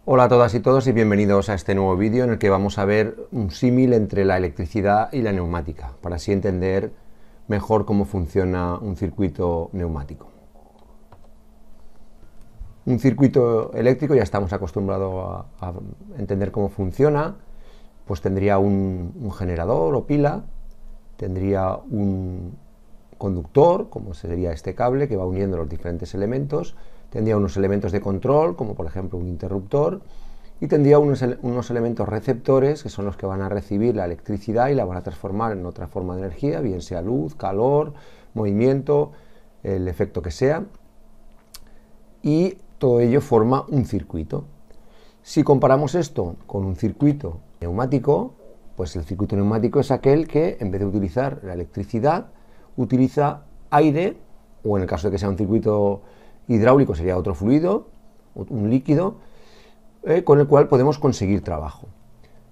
Hola a todas y todos y bienvenidos a este nuevo vídeo en el que vamos a ver un símil entre la electricidad y la neumática, para así entender mejor cómo funciona un circuito neumático. Un circuito eléctrico, ya estamos acostumbrados a entender cómo funciona, pues tendría un generador o pila, tendría un conductor, como sería este cable que va uniendo los diferentes elementos, tendría unos elementos de control, como por ejemplo un interruptor, y tendría unos elementos receptores, que son los que van a recibir la electricidad y la van a transformar en otra forma de energía, bien sea luz, calor, movimiento, el efecto que sea, y todo ello forma un circuito. Si comparamos esto con un circuito neumático, pues el circuito neumático es aquel que, en vez de utilizar la electricidad, utiliza aire, o en el caso de que sea un circuito hidráulico sería otro fluido, un líquido, con el cual podemos conseguir trabajo.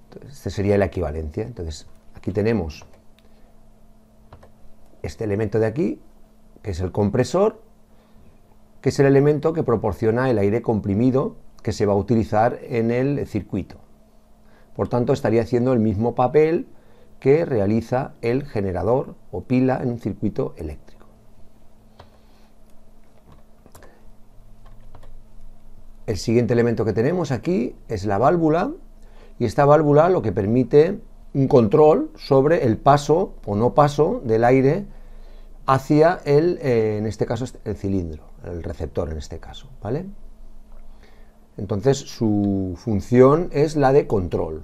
Entonces, esta sería la equivalencia. Entonces, aquí tenemos este elemento de aquí, que es el compresor, que es el elemento que proporciona el aire comprimido que se va a utilizar en el circuito. Por tanto, estaría haciendo el mismo papel que realiza el generador o pila en un circuito eléctrico. El siguiente elemento que tenemos aquí es la válvula, y esta válvula lo que permite un control sobre el paso o no paso del aire hacia en este caso, el cilindro, el receptor en este caso, ¿vale? Entonces su función es la de control.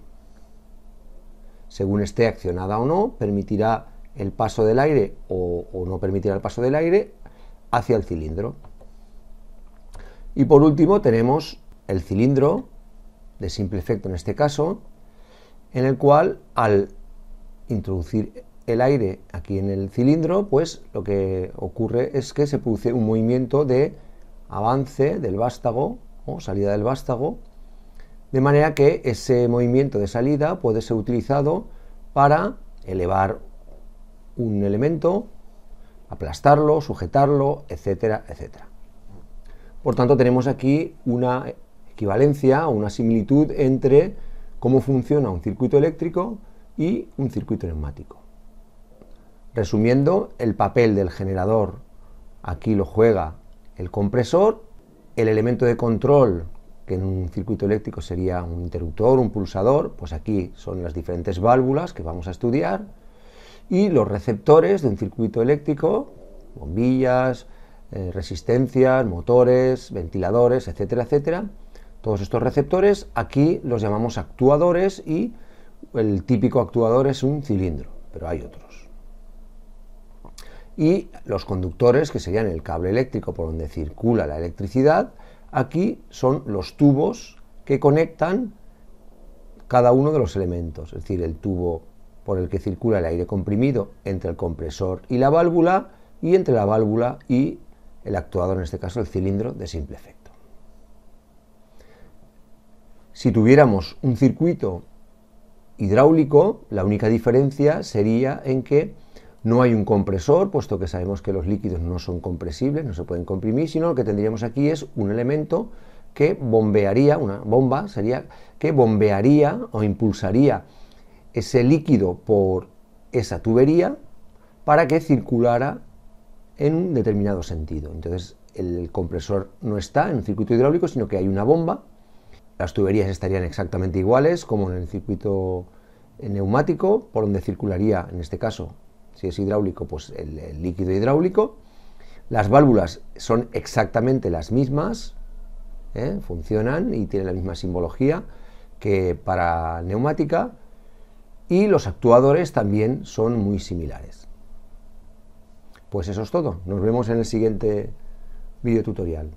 Según esté accionada o no, permitirá el paso del aire o no permitirá el paso del aire hacia el cilindro. Y por último tenemos el cilindro, de simple efecto en este caso, en el cual al introducir el aire aquí en el cilindro, pues lo que ocurre es que se produce un movimiento de avance del vástago o salida del vástago, de manera que ese movimiento de salida puede ser utilizado para elevar un elemento, aplastarlo, sujetarlo, etcétera, etcétera. Por tanto, tenemos aquí una equivalencia o una similitud entre cómo funciona un circuito eléctrico y un circuito neumático. Resumiendo, el papel del generador aquí lo juega el compresor, el elemento de control, que en un circuito eléctrico sería un interruptor, un pulsador, pues aquí son las diferentes válvulas que vamos a estudiar, y los receptores de un circuito eléctrico, bombillas, resistencias, motores, ventiladores, etcétera, etcétera. Todos estos receptores aquí los llamamos actuadores, y el típico actuador es un cilindro, pero hay otros. Y los conductores, que serían el cable eléctrico por donde circula la electricidad, aquí son los tubos que conectan cada uno de los elementos, es decir, el tubo por el que circula el aire comprimido entre el compresor y la válvula, y entre la válvula y el actuador, en este caso el cilindro de simple efecto. Si tuviéramos un circuito hidráulico, la única diferencia sería en que no hay un compresor, puesto que sabemos que los líquidos no son compresibles, no se pueden comprimir, sino lo que tendríamos aquí es un elemento que bombearía, una bomba sería que bombearía o impulsaría ese líquido por esa tubería para que circulara en un determinado sentido. Entonces el compresor no está en un circuito hidráulico, sino que hay una bomba. Las tuberías estarían exactamente iguales como en el circuito neumático, por donde circularía, en este caso, si es hidráulico, pues el líquido hidráulico. Las válvulas son exactamente las mismas, funcionan y tienen la misma simbología que para neumática, y los actuadores también son muy similares. Pues eso es todo. Nos vemos en el siguiente video tutorial.